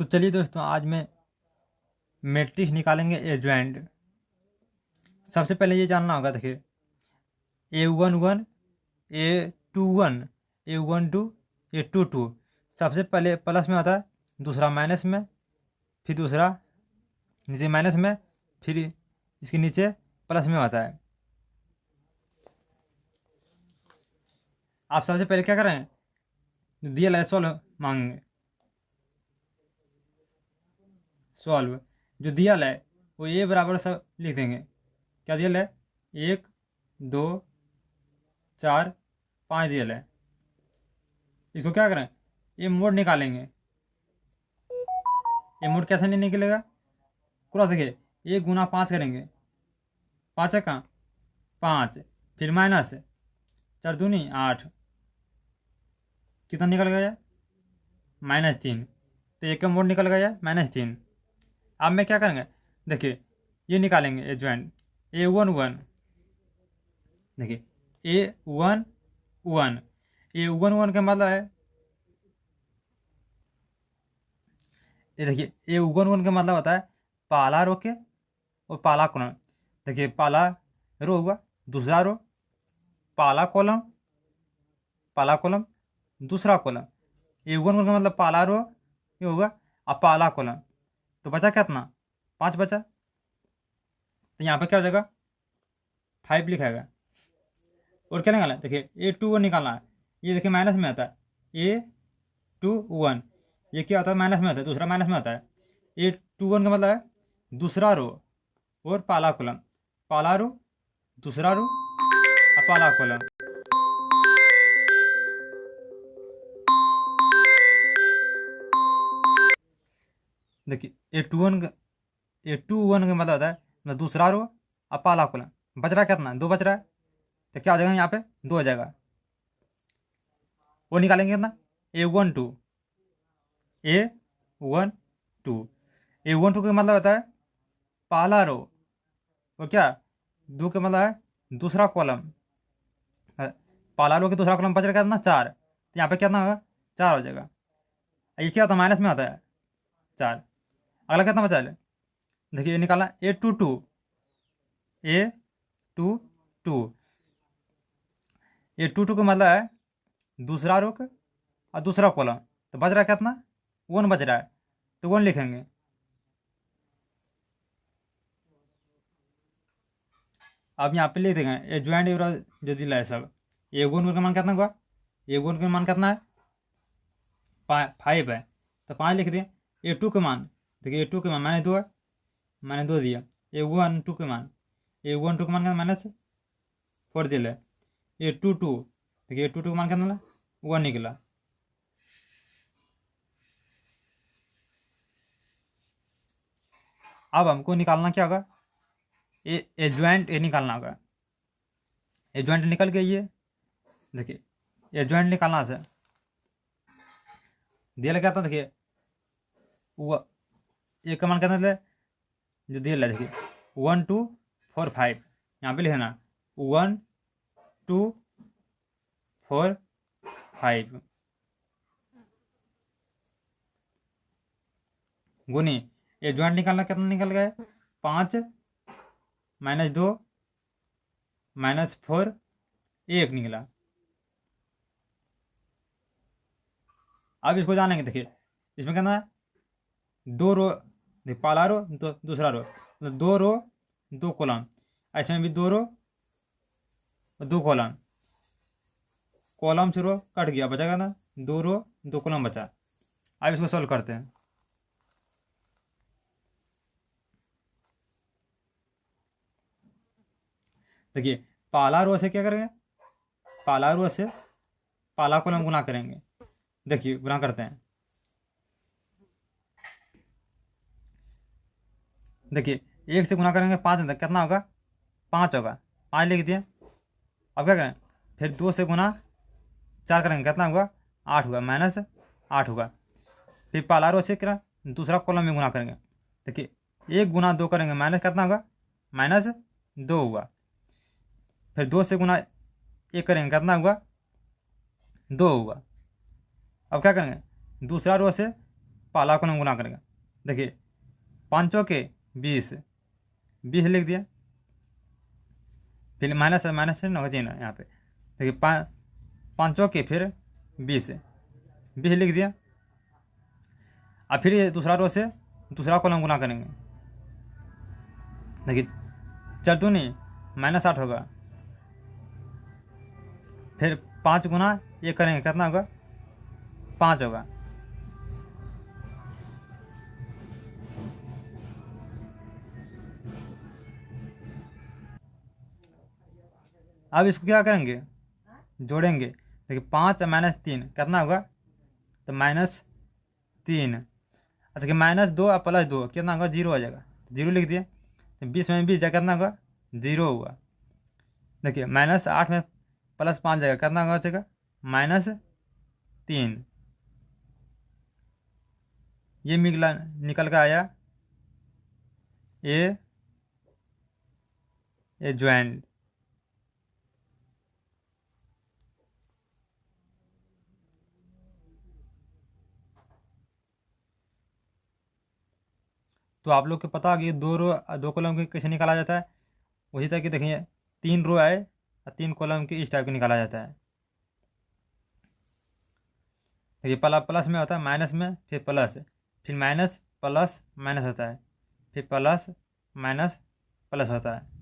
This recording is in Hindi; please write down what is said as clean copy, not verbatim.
तो चलिए दोस्तों, आज मैं मैट्रिक्स निकालेंगे एडजॉइंट। सबसे पहले ये जानना होगा, देखिए A11 A21 A12 A22 सबसे पहले प्लस में होता है, दूसरा माइनस में, फिर दूसरा नीचे माइनस में, फिर इसके नीचे प्लस में होता है। आप सबसे पहले क्या करें, दिया लाए सॉल्व मांगेंगे। सॉल्व जो दिया लाए वो ए बराबर सब लिख देंगे। क्या दिया लाए, 1 2 4 5 दिया लाए। इसको क्या करें, ये मोड निकालेंगे। ये मोड कैसे नहीं निकलेगा, क्रॉस देखिए, 1 गुना 5 करेंगे, 5 है कहाँ 5, फिर माइनस 4 दूनी 8, कितना निकल गया -3। तो एक का मोड निकल गया -3। अब मैं क्या करेंगे, देखिए ये निकालेंगे एडजॉइंट A11। देखिए A11 A11 का मतलब है, ये देखिए A11 का मतलब होता है पहला रो के और पहला कॉलम। देखिए पहला रो हुआ, दूसरा रो, पहला कॉलम दूसरा कॉलम। A11 का मतलब पहला रो ये होगा और पहला कॉलम। तो बचा कितना, 5 बचा। तो यहाँ पे क्या हो जाएगा, 5 लिखाएगा। और क्या निकालना है, देखिए A21 निकालना है। ये देखिए माइनस में आता है A21, ये क्या आता है माइनस में आता है, दूसरा माइनस में आता है। A21 का मतलब है दूसरा रो और पहला कॉलम, पहला रो दूसरा रो और पहला कॉलम। देखिए A21 का मतलब होता है मतलब दूसरा रो और पहला कॉलम। बच रहा है कितना, 2 बच रहा है। तो क्या हो जाएगा यहाँ पे 2 हो जाएगा। वो निकालेंगे कितना, A12 A12 का मतलब होता है पहला रो और क्या 2 का मतलब है दूसरा कॉलम। पहला रो के दूसरा कॉलम बच रहा कितना 4। तो यहाँ पे कितना होगा 4 हो जाएगा। ये क्या होता है माइनस में होता है 4। अगला कितना बचा है, देखिए ये निकालना A22 A22 का मतलब है दूसरा रो का और दूसरा कॉलम। तो बच रहा है कितना 1 बच रहा है, तो 1 लिखेंगे। अब यहाँ पे लिख देंगे एडजॉइंट एवरेज जो दिला है सब। A11 का मान कितना हुआ, A11 का मान कितना है 5 है, तो 5 लिख दिए। A2 का मान, देखिए A2 का मान -2 है, -2 दिया। A12 का मान A12 का मान कितना -4 दिया। A22 देखिए A22 का मान कितना 1 निकला। अब हमको निकालना क्या होगा, एडजॉइंट ए निकालना होगा। एडजॉइंट निकल गई है, देखिए एडजॉइंट निकालना से दिया क्या था, देखिए वो एक का मान कितना था जो दिया, देखिए 1 2 4 5। यहाँ पे लिखना 1 2 4 5 गुनी एडजॉइंट निकालना कितना निकल गया 5 -2 -4 1 निकला। अब इसको जानेंगे, देखिए इसमें कितना है 2 रो, पहला रो दूसरा रो, मतलब 2 रो 2 कॉलम। ऐसे में भी 2 रो और 2 कॉलम, कॉलम से रो कट गया, बचा ना 2 रो 2 कॉलम बचा। अब इसको सॉल्व करते हैं। देखिए पहला रो से क्या करेंगे, पहला रो से पहला कॉलम गुना करेंगे। देखिए गुना करते हैं, देखिए 1 से गुना करेंगे 5 अंदर कितना होगा 5 होगा, 5 लिख दिए। अब क्या करें, फिर 2 से गुना 4 करेंगे कितना होगा 8 होगा, -8 होगा। फिर पहला रो से क्या दूसरा कॉलम में गुना करेंगे, देखिए 1 गुना 2 करेंगे माइनस कितना होगा -2 हुआ। फिर 2 से गुना 1 करेंगे कितना हुआ 2 हुआ। अब क्या करेंगे, दूसरा रो से पहला कॉलम गुना करेगा। देखिए 5 चौके 20, 20 लिख दिया, फिर माइनस माइनस ना चाहिए ना यहाँ पे। देखिए 5 चौके फिर 20, 20 लिख दिया। अब फिर ये दूसरा रो से दूसरा कॉलम गुना करेंगे। देखिए 4 दूनी -8 होगा, फिर 5 गुना ये करेंगे, कितना होगा 5 होगा। अब इसको क्या करेंगे, जोड़ेंगे। देखिए 5 -3 कितना होगा, तो -3। देखिए -2 और +2 कितना होगा, 0 आ जाएगा, 0 लिख दिया। 20 में 20 जाएगा, कितना होगा 0 हुआ। देखिए -8 में +5 जाएगा, कितना होगा बचेगा -3। ये निकल कर आया ए ज्वाइंट। तो आप लोग को पता कि 2 रो 2 कॉलम के कैसे निकाला जाता है। उसी तरह की देखिए 3 रो आए और 3 कॉलम के इस टाइप के निकाला जाता है। देखिए पहला प्लस में होता है, माइनस में, फिर प्लस, फिर माइनस प्लस माइनस होता है, फिर प्लस माइनस प्लस होता है।